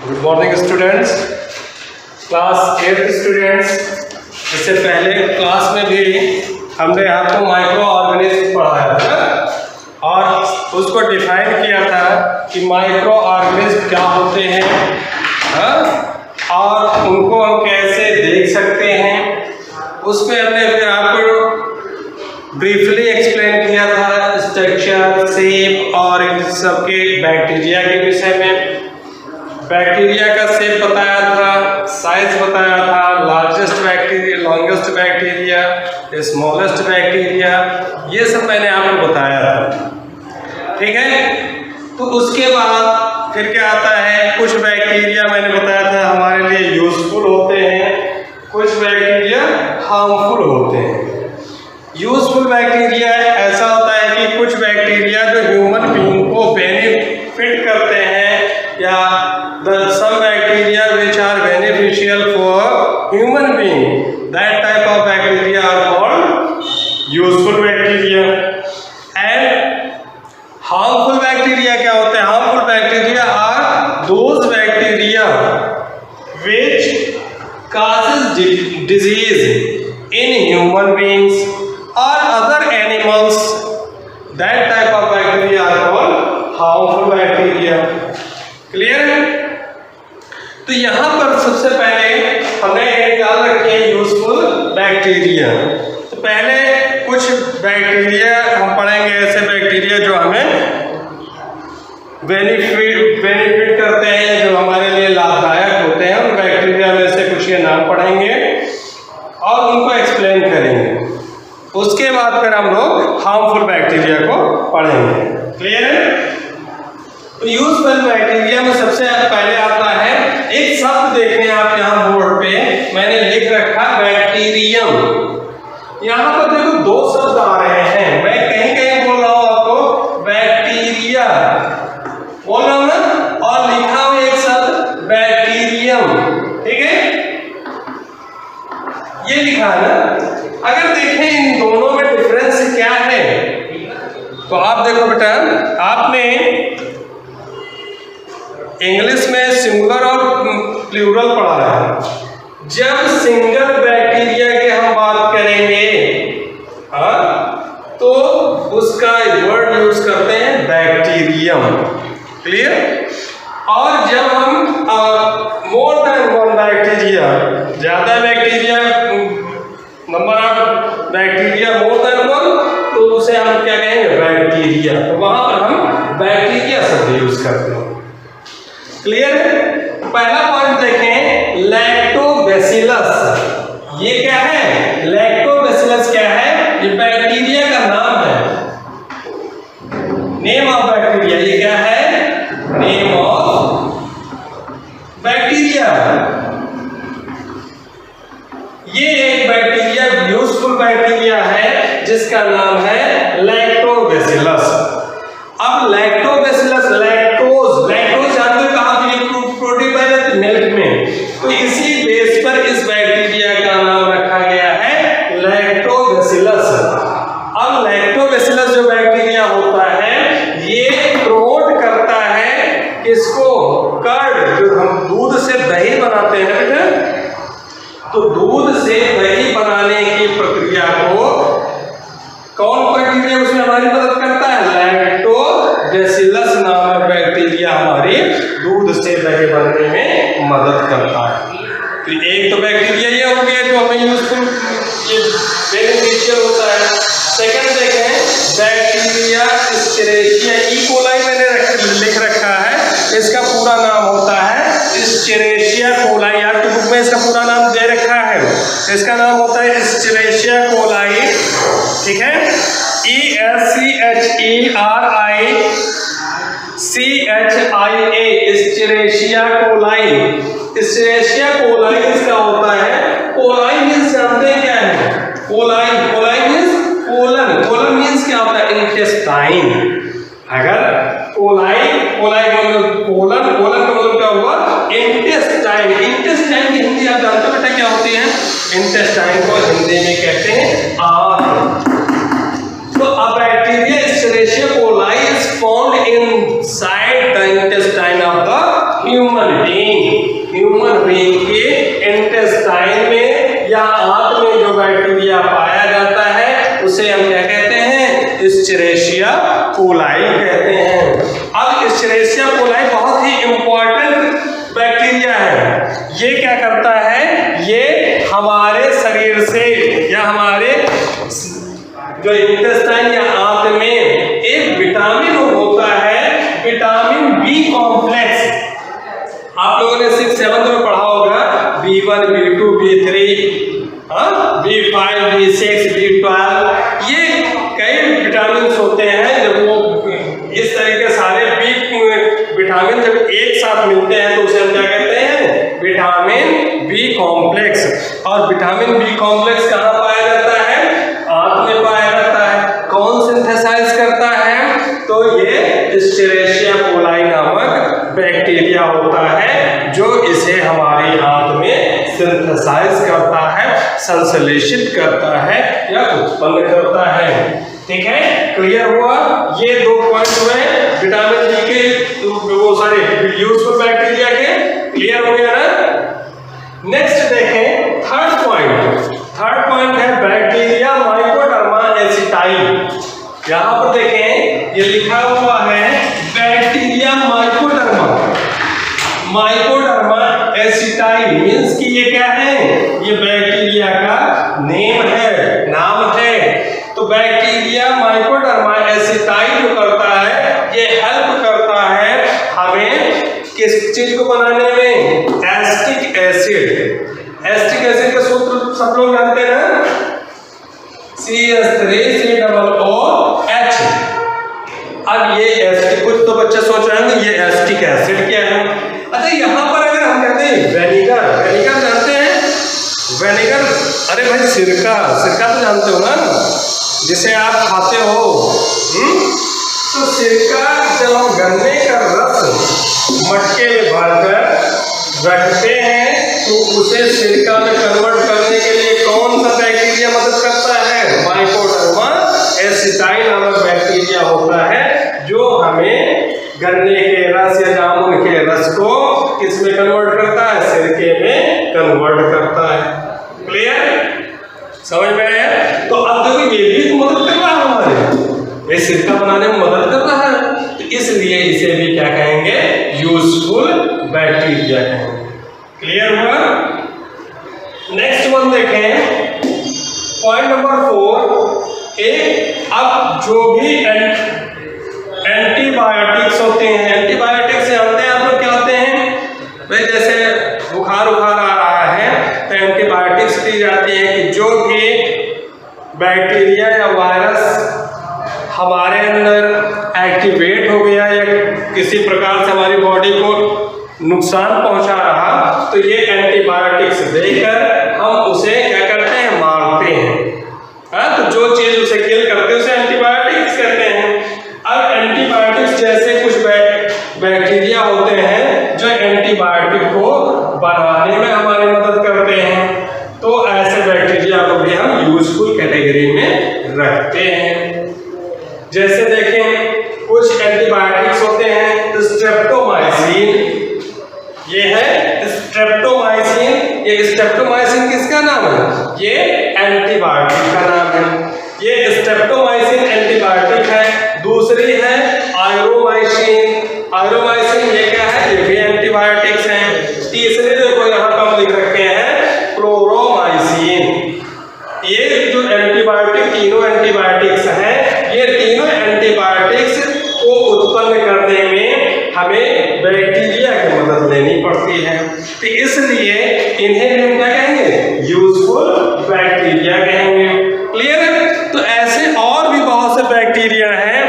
Good morning students, class 8 students. इससे पहले class में भी हमने आपको माइक्रो ऑर्गेनिज्म पढ़ाया था और उसको डिफाइन किया था कि माइक्रो ऑर्गेनिज्म क्या होते हैं और उनको हम कैसे देख सकते हैं। उसमें हमने फिर आपको ब्रीफली एक्सप्लेन किया था स्ट्रक्चर, शेप और इन सबके बैक्टीरिया के विषय में। बैक्टीरिया का शेप बताया था, साइज बताया था, largest bacteria, longest bacteria, smallest bacteria, ये सब मैंने आपको बताया था। ठीक है, तो उसके बाद फिर क्या आता है, कुछ बैक्टीरिया मैंने बताया था हमारे लिए यूजफुल होते हैं, कुछ बैक्टीरिया हार्मफुल होते हैं। यूजफुल बैक्टीरिया ऐसा होता है कि कुछ बैक्टीरिया जो ह्यूमन बीइंग को बेनिफिट करते हैं, या some bacteria which are beneficial for human being, that type of bacteria are called useful bacteria. And harmful bacteria क्या होते हैं? Harmful bacteria are those bacteria which causes disease in human beings or other animals. That type of bacteria are called harmful bacteria. Clear है? तो यहाँ पर सबसे पहले हमने एक याद रखी है यूजफुल बैक्टीरिया। तो पहले कुछ बैक्टीरिया हम पढ़ेंगे, ऐसे बैक्टीरिया जो हमें बेनिफिट करते हैं, जो हमारे लिए लाभदायक होते हैं। उन बैक्टीरिया में से कुछ के नाम पढ़ेंगे और उनको एक्सप्लेन करेंगे। उसके बाद फिर हम लोग हार्मफुल बैक्टीरिया को पढ़ेंगे। क्लियर है? तो यूजफुल बैक्टीरिया में सबसे पहले आता है, एक शब्द देखें आप यहाँ बोर्ड पे मैंने लिख रखा बैक्टीरियम। यहाँ पर देखो दो शब्द आ रहे हैं, मैं कहीं कहीं बोल रहा हूँ आपको बैक्टीरिया बोल रहा हूँ ना, और लिखा हुआ एक शब्द बैक्टीरियम। ठीक है, ये लिखा है ना। अगर देखें इन दोनों में डिफरेंस क्या है, तो आप देखो बेटा, आपने इंग्लिश में सिंगुलर और प्लूरल पढ़ा है। जब सिंगल बैक्टीरिया की हम बात करेंगे तो उसका वर्ड यूज करते हैं बैक्टीरियम। क्लियर? और जब हम मोर देन वन बैक्टीरिया, ज्यादा bacteria, number of bacteria more than one, तो उसे हम क्या कहेंगे, बैक्टीरिया। तो वहां पर हम बैक्टीरिया शब्द यूज करते हैं। क्लियर है? पहला पॉइंट देखें, लैक्टोबैसिलस। ये क्या है? लैक्टोबैसिलस क्या है? ये बैक्टीरिया का नाम है, नेम ऑफ बैक्टीरिया। ये क्या है? Name of bacteria. ये एक बैक्टीरिया यूजफुल बैक्टीरिया है जिसका नाम है लैक्टोबैसिलस। अब लैक्टोबैसिलस, लैक्टोज जानते हो कहाँ पे प्रोटीन पाया जाता है? मिल्क में। तो इसी बेस पर इस बैक्टीरिया का नाम रखा गया है लैक्टोबैसिलस। अब लैक्टोबैसिलस जो बैक्टीरिया होता है, ये प्रमोट करता है किसको? कर्ड, जो हम दूध से दही बनाते हैं बेटा, तो दूध से दही बनाने की प्रक्रिया को कौन बैक्टीरिया उसमें हमारी मदद करता है? लैक्टोबैसिलस नामक बैक्टीरिया हमारी दूध से दही बनने में मदद करता है। तो एक तो बैक्टीरिया ये हो गया जो हमें यूजफुल, ये बेनिफिशियल होता है। सेकंड देखें, बैक्टीरिया एस्चेरिशिया कोलाई मैंने लिख रखा है, इसका पूरा नाम होता है एस्चेरिशिया कोलाई। यार तो बुक में इसका पूरा नाम दे रखा है, इसका नाम होता है एस्चेरिशिया कोलाई। ठीक है, ESCHERICHIA, एस्चेरिशिया कोलाई। एस्चेरिशिया कोलाई इसका होता है। कोलाई मीन्स जानते हैं क्या है? Coli means colon. Colon means क्या होता है? इंटेस्टाइन। अगर कोलाई बोलो कोलन का मतलब क्या हुआ? इंटेस्टाइन। इंटेस्टाइन की हिंदी आप जानते हो बेटा क्या होती है? इंटेस्टाइन को हिंदी में कहते हैं आंत। तो a bacteria Escherichia coli is found inside the intestine of the human being. Human being के इंटेस्टाइन में या आंत में जो बैक्टीरिया पाया जाता है उसे हम क्या कहते हैं? एस्चेरिशिया कोलाई कहते हैं। अब एस्चेरिशिया कोलाई बहुत ही इंपॉर्टेंट बैक्टीरिया है। ये क्या करता है? ये हमारे शरीर से या हमारे जो इंटेस्टाइन या आंत में एक विटामिन होता है, विटामिन बी कॉम्प्लेक्स। आप लोगों ने 6-7 में पढ़ा होगा B1, B2, B3, B5, B6, B12। ये कई विटामिन होते हैं। जब वो इस तरह के सारे बी विटामिन जब एक साथ मिलते हैं तो उसे हम क्या कहते हैं? Vitamin B complex. और विटामिन बी कॉम्प्लेक्स कहाँ पाया जाता है? आंत में पाया जाता है। कौन सिंथेसाइज करता है? तो ये एस्चेरिशिया कोलाई नामक बैक्टीरिया होता है जो इसे हमारी आंत में सिंथेसाइज करता है, संश्लेषित करता है या उत्पन्न करता है। ठीक है, क्लियर हुआ? ये 2 पॉइंट हुए विटामिन बी के, वो सारे यूजफुल बैक्टीरिया के। क्लियर हो गया ना? नेक्स्ट देखें थर्ड पॉइंट है बैक्टीरिया माइकोडर्मा एसिटाई। यहाँ पर देखें ये लिखा हुआ है बैक्टीरिया माइकोडर्मा एसिटाई मीन्स कि ये क्या है? ये बैक्टीरिया का नाम है। तो बैक्टीरिया माइकोडर्मा एसिटाई जो करता है, ये हेल्प करता है हमें किस चीज को बनाने में? एसिटिक एसिड का सूत्र सब लोग जानते हैं ना? CH3COOH। अब ये एसिड, कुछ तो बच्चे सोच रहे हैं ये एसिटिक एसिड क्या है? अच्छा, यहाँ पर अगर हम कहते हैं वेनिगर जानते हैं? वेनिगर, अरे भाई सिरका तो जानते हो ना, जिसे आप खाते हो। तो सिरका जब हम गन्ने का रस मटके में भरकर रखते हैं तो उसे सिरका में कन्वर्ट करने के लिए कौन सा बैक्टीरिया मदद करता है? माइकोडर्मा एसिटाई नामक बैक्टीरिया होता है जो हमें गन्ने के रस या जामुन के रस को किस में कन्वर्ट करता है? सिरके में कन्वर्ट करता है। क्लियर? समझ में आया? तो अब देखो ये भी तो मदद कर रहा है हमारे, ये सिरका बनाने में मदद कर रहा है, तो इसलिए इसे भी क्या कहेंगे? यूजफुल बैक्टीरिया कहेंगे। क्लियर हुआ? नेक्स्ट वन देखें, पॉइंट नंबर 4। अब जो भी एंटीबायोटिक्स होते हैं, एंटीबायोटिक्स जानते हैं आप लोग क्या होते हैं? भाई जैसे बुखार आ रहा है तो एंटीबायोटिक्स दी जाती है कि जो भी बैक्टीरिया या वायरस हमारे अंदर एक्टिवेट हो गया या किसी प्रकार से हमारी बॉडी को नुकसान पहुंचा रहा, तो ये एंटीबायोटिक्स देकर हम उसे क्या करते हैं? मारते हैं। तो जो चीज उसे किल करते हैं उसे एंटीबायोटिक्स कहते हैं। अब एंटीबायोटिक्स जैसे कुछ बैक्टीरिया होते हैं जो एंटीबायोटिक को बनाने में हमारी मदद करते हैं, तो ऐसे बैक्टीरिया को भी हम यूजफुल कैटेगरी में रखते हैं। जैसे देखें कुछ एंटीबायोटिक्स होते हैं स्ट्रेप्टोमाइसिन। ये है स्ट्रेप्टोमाइसिन। ये स्ट्रेप्टोमाइसिन किसका नाम है? ये एंटीबायोटिक का नाम है। ये स्ट्रेप्टोमाइसिन एंटीबायोटिक है। दूसरी है आयरोमाइसिन। ये क्या है? ये भी एंटीबायोटिक्स हैं। तीसरे देखो यहाँ पर लिख रखे हैं क्लोरोमाइसिन। ये जो एंटीबायोटिक, तीनों एंटीबायोटिक्स हैं, ये तीनों एंटीबायोटिक्स को उत्पन्न करने में हमें बैक्टीरिया की मदद लेनी पड़ती है, तो इसलिए इन्हें हम क्या कहेंगे? यूजफुल बैक्टीरिया कहेंगे। क्लियर है? तो ऐसे और भी बहुत से बैक्टीरिया हैं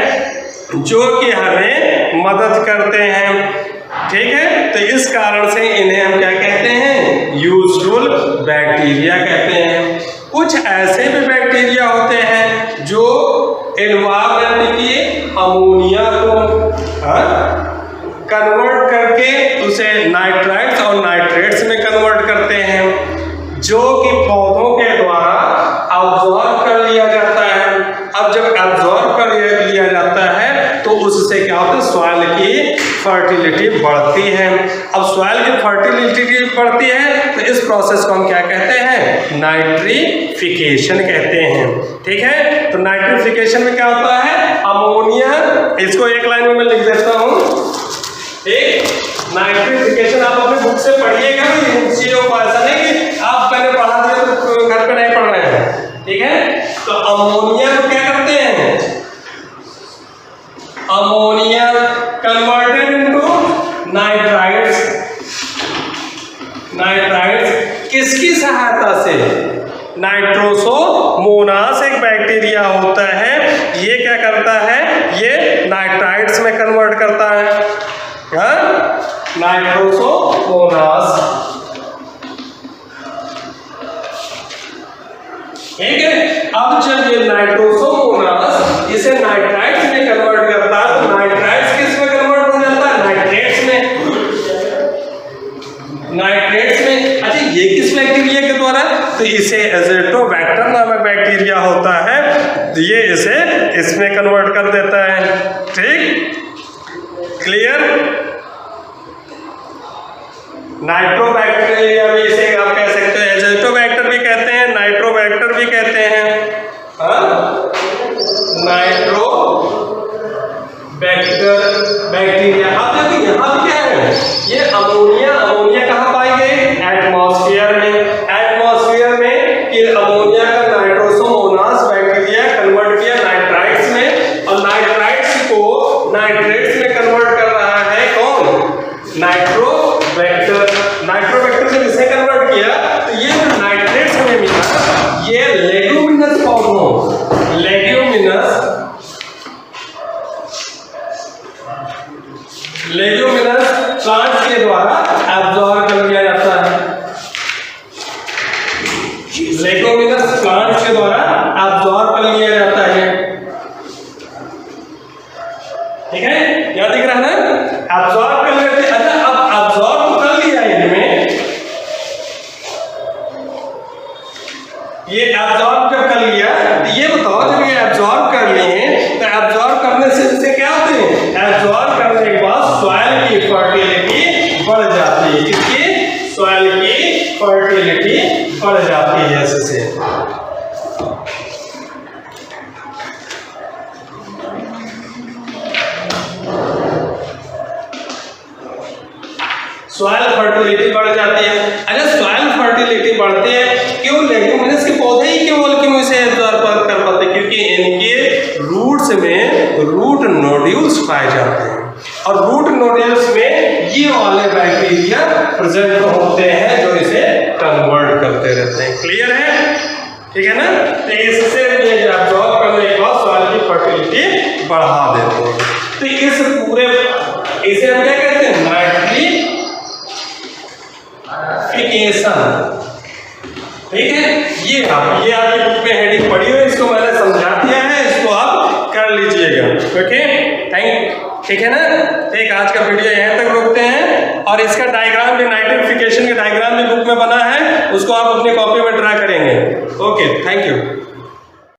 जो कि हमें मदद करते हैं। ठीक है, तो इस कारण से इन्हें हम क्या कहते हैं? यूजफुल बैक्टीरिया कहते हैं। कुछ ऐसे भी बैक्टीरिया होते हैं जो एनवायरमेंट की अमोनिया को कन्वर्ट करके उसे नाइट्राइट्स और नाइट्रेट्स में कन्वर्ट करते हैं, जो कि पौधों के द्वारा अब्जॉर्ब कर लिया जाता है। अब जब अब्जॉर्ब कर लिया जाता है तो उससे क्या होता है? सॉइल की फर्टिलिटी फर्टिलिटी बढ़ती है। अब सॉइल की फर्टिलिटी बढ़ती है तो इस प्रोसेस को हम क्या कहते हैं? नाइट्रिफिकेशन कहते हैं। ठीक है, तो नाइट्रिफिकेशन में क्या होता है? अमोनिया, इसको एक लाइन में मैं लिख देता हूँ। एक नाइट्रिफिकेशन आप अपने बुक से पढ़िएगा, इन चीजों को ऐसा नहीं कि आप पहले पढ़ा दिए तो घर पे नहीं पढ़ रहे हैं। ठीक है, तो अमोनिया को क्या करते हैं? Ammonia converted into nitrites. Nitrites किसकी सहायता से? नाइट्रोसोमोनास एक बैक्टीरिया होता है, ये क्या करता है? ये नाइट्राइट्स में कन्वर्ट करता है। नाइट्रोसोमोनास। ठीक है, अब जब ये नाइट्रोसोमोनास इसे नाइट्राइट्स में कन्वर्ट करता है तो नाइट्राइट्स किस में कन्वर्ट हो जाता है? नाइट्रेट्स में। नाइट्रेट्स में। अच्छा, ये किस बैक्टीरिया के द्वारा? तो इसे एज़ोटोबैक्टर नामक बैक्टीरिया होता है, तो ये इसे इसमें कन्वर्ट कर देता है। ठीक, क्लियर? नाइट्रोबैक्टीरिया भी इसे आप कह सकते हैं, एज़ोटोबैक्टर भी कहते हैं, नाइट्रोबैक्टर भी कहते हैं। Nitrobacter bacteria. अब देखो यहाँ भी क्या है? ये अमोनिया, अमोनिया कहाँ पाई गई? एटमॉस्फेयर में। एटमॉस्फेयर में ये अमोनिया का नाइट्रोसोमोनास बैक्टीरिया कन्वर्ट किया नाइट्राइट्स में, और नाइट्राइट्स को नाइट्रेट्स में कन्वर्ट कर रहा है कौन? नाइट्रोबैक्टर। नाइट्रोबैक्टर ने किसे कन्वर्ट किया? तो ये जो नाइट्रेट्स हमें मिला ये लेग्यूमिनस फॉर्म, लेग्यूमिनस प्लांट्स के द्वारा एब्जॉर्ब कर लिया जाता है। लेग्यूमिनस प्लांट्स के द्वारा एब्जॉर्ब कर लिया जाता है। ठीक है, क्या दिख रहा है ना? एब्जॉर्ब कर लेते हैं। अच्छा, अब एब्जॉर्ब कर लिया इनमें, ये एब्जॉर्ब जब कर लिया तो ये बताओ, जब ये एब्जॉर्ब कर लिए तो एब्जॉर्ब करने से इससे क्या होते हैं? एब्जॉर्ब करने के बाद सॉइल की फर्टिलिटी बढ़ जाती है। किसकी? सॉइल की फर्टिलिटी बढ़ जाती है इससे। सॉइल फर्टिलिटी बढ़ जाती है। अच्छा, सॉइल फर्टिलिटी बढ़ती है क्यों? लेग्यूमिनस के पौधे ही केवल क्यों इसे एब्जॉर्ब कर पाते? क्योंकि इनके रूट्स में रूट नोड्यूल्स पाए जाते हैं, और रूट नोड्यूल्स में ये वाले बैक्टीरिया प्रेजेंट होते हैं जो इसे कन्वर्ट करते रहते हैं। क्लियर है? ठीक है ना? तो इससे ये एब्जॉर्ब करने के बाद सॉइल की फर्टिलिटी बढ़ा देते हैं। तो इस पूरे इसे हम क्या कहते हैं? नाइट्रिफिकेशन। ठीक है, ये आपकी बुक में हेडिंग पढ़ी हुई, इसको मैंने समझा दिया है, इसको आप कर लीजिएगा। ओके, ठीक है ना? एक आज का वीडियो यहाँ तक रोकते हैं, और इसका डायग्राम भी, नाइट्रिफिकेशन का डायग्राम भी बुक में बना है, उसको आप अपनी कॉपी में ड्रा करेंगे। Okay, thank you.